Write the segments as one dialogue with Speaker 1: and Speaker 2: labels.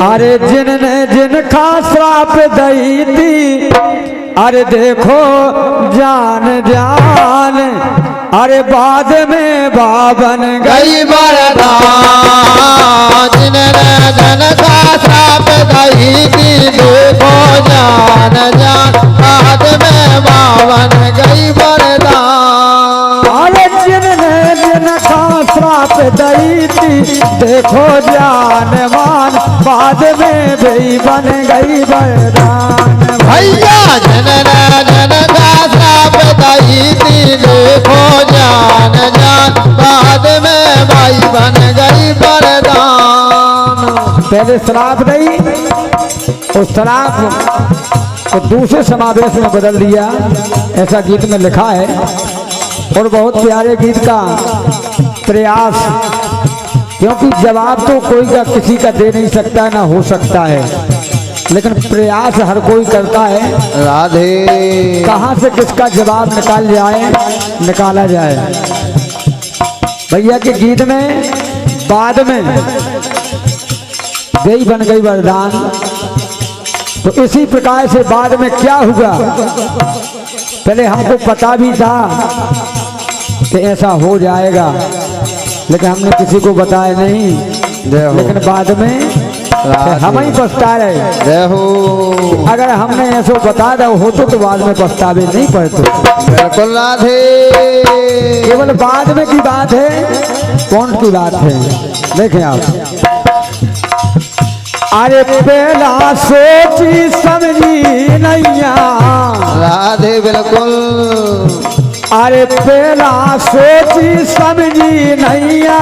Speaker 1: अरे जिनने जिनका श्राप दई थी, अरे देखो जान जान, अरे बाद में बाबन
Speaker 2: गई वरदान। जिनने जिनका श्राप दई थी, देखो जान जान, बाद में बाबन गई वरदान।
Speaker 1: अरे जिनने जिनका श्राप दई थी, देखो जान मान, बाद में भी बन गई वरदान।
Speaker 2: भैया जिनने जिनका श्राप दई थी, देखो जान जान, बाद में भाई बन गई वरदान।
Speaker 1: पहले श्राप दी, उस श्राप को दूसरे समावेश में बदल दिया, ऐसा गीत में लिखा है। और बहुत प्यारे गीत का प्रयास, क्योंकि जवाब तो कोई का किसी का दे नहीं सकता, ना हो सकता है, लेकिन प्रयास हर कोई करता है।
Speaker 2: राधे
Speaker 1: कहाँ से किसका जवाब निकाल जाए, निकाला जाए। भैया के गीत में बाद में गई बन गई वरदान, तो इसी प्रकार से बाद में क्या हुआ पहले हमको पता भी था कि ऐसा हो जाएगा, लेकिन हमने किसी को बताया नहीं। लेकिन बाद में हम ही पछता रहे। अगर हमने ऐसा बता दिया होतो तो बाद में पछतावे नहीं पड़ते।
Speaker 2: बिल्कुल राधे,
Speaker 1: केवल बाद में की बात है, कौन की बात है देखें आप। अरे पहला सोची समझी नैया,
Speaker 2: राधे बिल्कुल।
Speaker 1: अरे पहला सोची समझी नैया,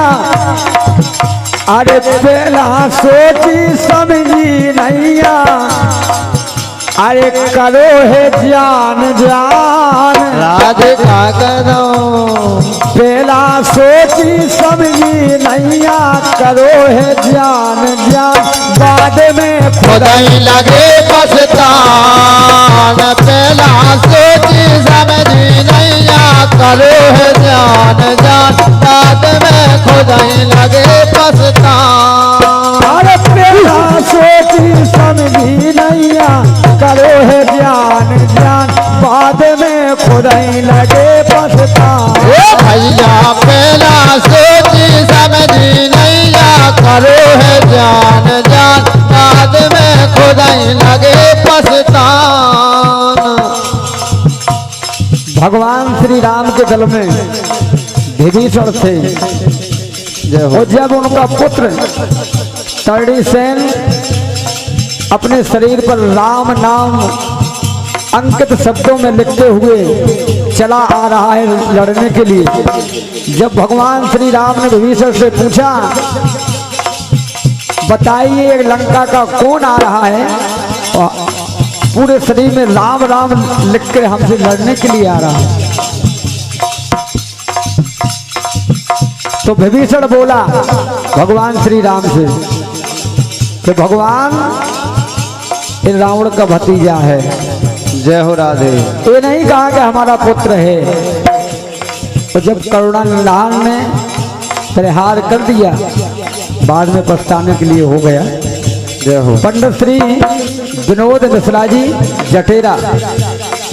Speaker 1: अरे पहला सोची समझी नैया, अरे करो है जान जान,
Speaker 2: राधे का करो।
Speaker 1: पहला सोची समझी नैया, करो है जान जान, बाद में
Speaker 2: खुदाई लगे पछतान। पहला सोची समझी नैया, करो है जान जान, बाद में खुदाई लगे पछतान।
Speaker 1: अरे पहला सोची समझी नैया, करो है जान जान, बाद में खुदाई लगे पछतान।
Speaker 2: भैया पहला सोची समझी नैया, करो है जान जान, बाद में खुदाई लगे पछतान।
Speaker 1: भगवान श्री राम के दल में विभीषण थे, और जब उनका पुत्र तर्णीसेन अपने शरीर पर राम नाम अंकित शब्दों में लिखते हुए चला आ रहा है लड़ने के लिए, जब भगवान श्री राम ने विभीषण से पूछा बताइए लंका का कौन आ रहा है, और पूरे शरीर में राम राम लिख कर हमसे लड़ने के लिए आ रहा है, तो विभीषण बोला भगवान श्री राम से कि भगवान ये रावण का भतीजा है।
Speaker 2: जय हो राधे।
Speaker 1: ये नहीं कहा कि हमारा पुत्र है। तो जब करुणानिधान ने परिहार कर दिया, बाद में पछताने के लिए हो गया।
Speaker 2: जय हो।
Speaker 1: पंडित श्री विनोद मिश्रा जी जटेरा,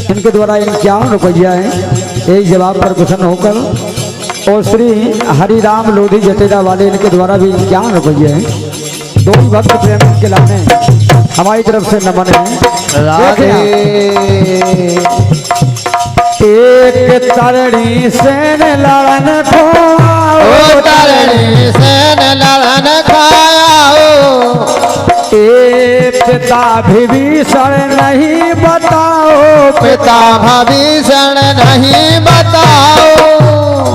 Speaker 1: इनके द्वारा 51 रुपया है, यही जवाब पर प्रसन्न होकर, और श्री हरिराम लोधी जटेरा वाले, इनके द्वारा भी 51 रुपये हैं। दो ही भक्त प्रेम के लाने हमारी तरफ से नमन है।
Speaker 2: राधे।
Speaker 1: एक तरणी सेन लड़न
Speaker 2: ओ तरणी सेन लड़न खाया हो, पिता विभीषण नहीं बताओ,
Speaker 1: पिता
Speaker 2: विभीषण नहीं बताओ,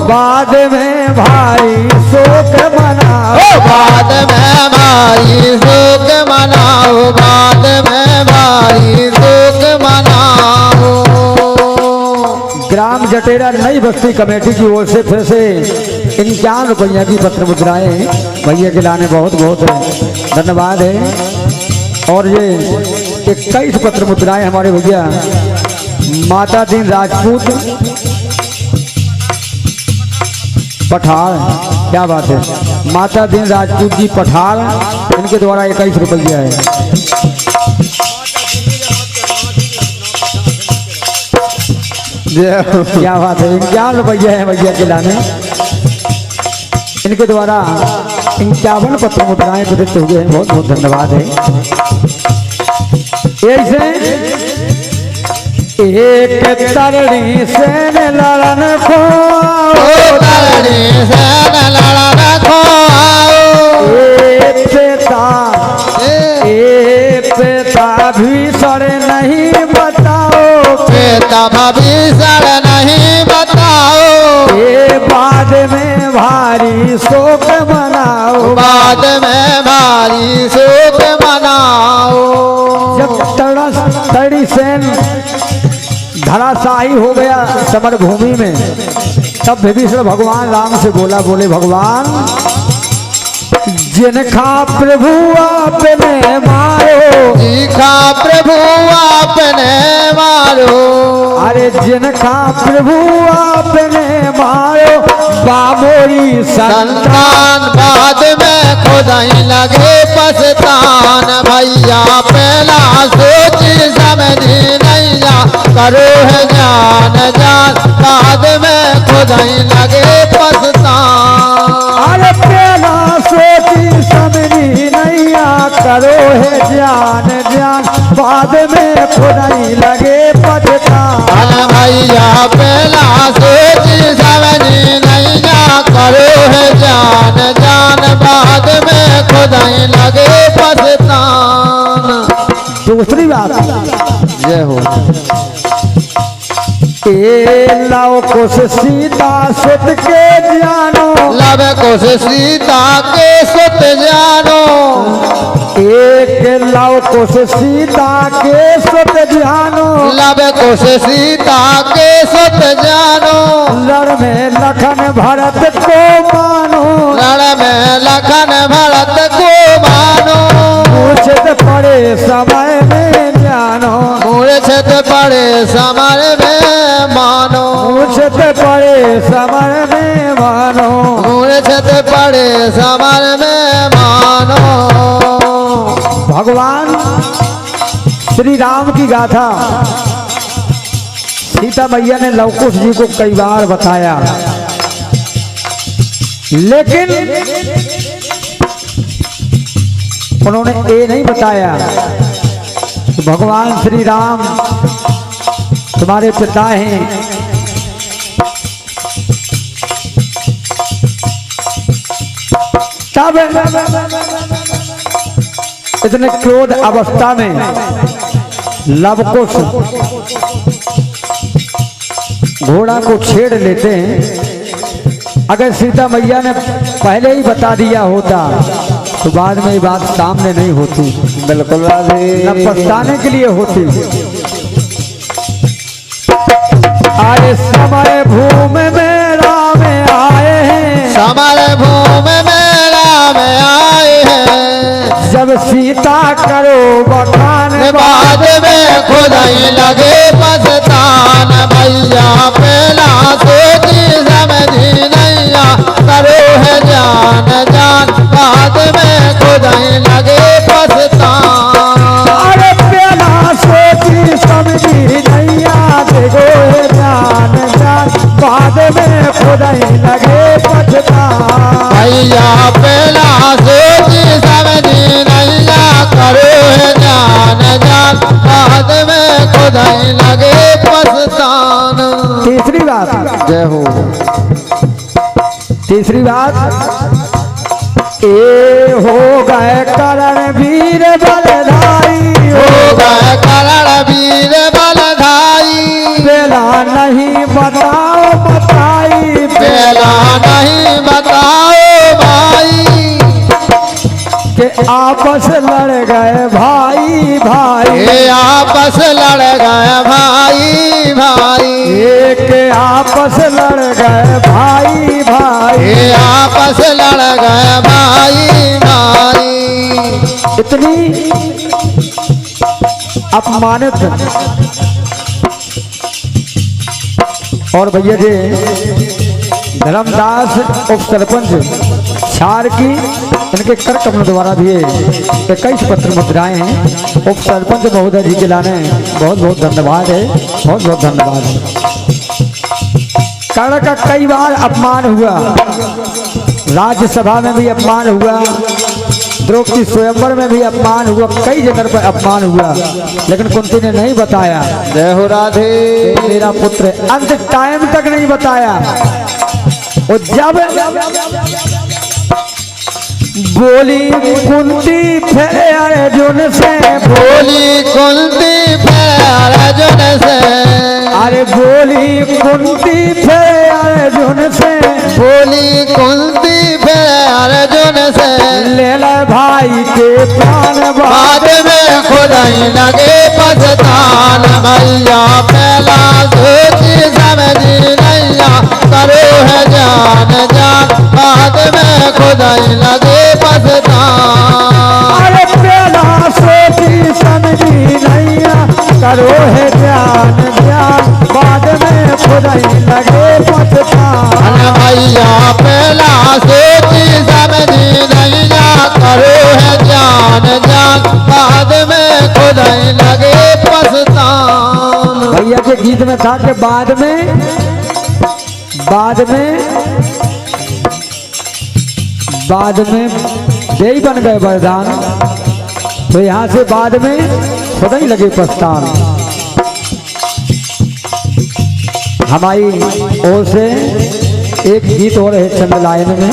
Speaker 1: बाद में भाई शोक मनाओ,
Speaker 2: बाद में भाई शोक मनाओ, बाद में भाई शोक मनाओ।
Speaker 1: ग्राम जटेरा नई बस्ती कमेटी की ओर से फिर से 51 रुपया की पत्र मुद्राएं भैया के लाने बहुत बहुत धन्यवाद है। और ये 21 पत्र मुद्राएं हमारे भैया माता दीन राजपूत पठार, क्या बात है, माता दीन राजपूत जी पठार इनके द्वारा 21 रुपया है।
Speaker 2: जय हो।
Speaker 1: क्या बात है, 51 रुपया है भैया किला में। इनके द्वारा 51 पत्र मुद्राएं प्रदत्त हुए हैं। बहुत बहुत धन्यवाद है। ऐसे एक तरणी से लड़न को
Speaker 2: तरणी से लड़न को
Speaker 1: पिता भीषण नहीं बताओ,
Speaker 2: पिता भीषण नहीं बताओ,
Speaker 1: ये बाद में भारी शोक मनाओ,
Speaker 2: बाद में भारी शोक मनाओ।
Speaker 1: जब तड़ी सेन धराशाही हो गया समर भूमि में, तब विभीषण भगवान राम से बोले भगवान जिनका प्रभु आपने मारो,
Speaker 2: जिनका प्रभु आपने मारो,
Speaker 1: अरे जिनका प्रभु आपने मारो बामोरी
Speaker 2: संतान बाद में खुदाई लगे पछतान। भैया पहला सोची समझी नहीं जा करो है जान जान, बाद में खुदाई लगे पछतान।
Speaker 1: अरे पहला सोची समझी नहीं करो है जान जान, बाद में खुदाई लगे पछतान।
Speaker 2: भैया पहला सोची समझी नहीं जा करो है जान जान, बाद में खुदाई लगे पछतान।
Speaker 1: दूसरी बात
Speaker 2: जय हो।
Speaker 1: लाओ कुछ सीता सुत के जानो,
Speaker 2: लब कुछ सीता के सुत जानो,
Speaker 1: एक लाओ कुछ सीता के सुत जानो,
Speaker 2: लब कुछ सीता के सुत जानो,
Speaker 1: लड़ में लखन भरत को मानो,
Speaker 2: रण में लखन भरत को मानो,
Speaker 1: मूर्छित पड़े समय में जानो,
Speaker 2: मूर्छित पड़े समय में मानो,
Speaker 1: मूर्छित पड़े समय में मानो,
Speaker 2: मूर्छित पड़े समय में मानो।
Speaker 1: भगवान श्री राम की गाथा सीता मैया ने लवकुश जी को कई बार बताया, लेकिन उन्होंने ये नहीं बताया कि भगवान श्री राम तुम्हारे पिता हैं, तब इतने क्रोध अवस्था में लवकुश घोड़ा को छेड़ लेते हैं। अगर सीता मैया ने पहले ही बता दिया होता तो बाद में ये बात सामने नहीं होती,
Speaker 2: बिल्कुल
Speaker 1: न पछताने के लिए होती। आए समय भूमि में राम आए हैं,
Speaker 2: समर भूमि में राम आए हैं,
Speaker 1: जब सीता करो बखान
Speaker 2: बाद में खुदाई लगे पछतान। भैया पहला सोची समझी नहीं करो है जान जान, बाद में खुदाई लगे पछतान।
Speaker 1: अरे पहला सोची समझी नैया देखो जान जान, बाद में खुदाई लगे पछतान।
Speaker 2: भैया पहला सोची समझी नहीं करो है जान जान, बाद में खुदाई लगे पछतान।
Speaker 1: तीसरी बात,
Speaker 2: जय हो।
Speaker 1: तीसरी बात, ए हो गए करण वीर बलधारी,
Speaker 2: हो गए करण वीर बलधाई,
Speaker 1: बेला नहीं बताओ बताई,
Speaker 2: बेला नहीं बताओ भाई,
Speaker 1: के आपस लड़ गए भाई भाई,
Speaker 2: ये आपस लड़ गए भाई भाई,
Speaker 1: एक आपस लड़ गए भाई भाई,
Speaker 2: ये आपस लड़ गए भाई भाई।
Speaker 1: इतनी अपमानित और भैया जी धर्मदास उप सरपंच क्षार की इनके कर कमल द्वारा भी 21 पत्र मुद्राएं हैं। उप सरपंच महोदय जी के लाने बहुत बहुत धन्यवाद है, बहुत बहुत धन्यवाद है। कर्ण का कई बार अपमान हुआ, राज्यसभा में भी अपमान हुआ, द्रौपदी स्वयंवर में भी अपमान हुआ, कई जगह पर अपमान हुआ, लेकिन कुंती ने नहीं बताया।
Speaker 2: जय हो राधे।
Speaker 1: मेरा पुत्र अंत टाइम तक नहीं बताया। और जब बोली कुंती फिर अर्जुन से,
Speaker 2: बोली कुंती फिर अर्जुन से,
Speaker 1: अरे बोली कुंती फिर अर्जुन से,
Speaker 2: बोली कुंती फिर अर्जुन से,
Speaker 1: ले ले भाई के प्राण
Speaker 2: बाद में खुद ही लगे पछतान। भैया पहला सोची समझी नैया करो है जान जान, बाद में खुद ही लगे पछतान।
Speaker 1: अरे पहला सोची समझी नैया करो है ज्ञान ज्ञान, बाद में खुद ही लगे पछतान।
Speaker 2: भैया पहला सोची समझी नैया करो है जान जान, बाद में खुद ही लगे पछतान।
Speaker 1: भैया के गीत में था कि बाद में देई बन गए वरदान, तो यहाँ से बाद में खुद ही लगे पछतान। हमारी ओर से एक गीत और है चंद्रलायन में।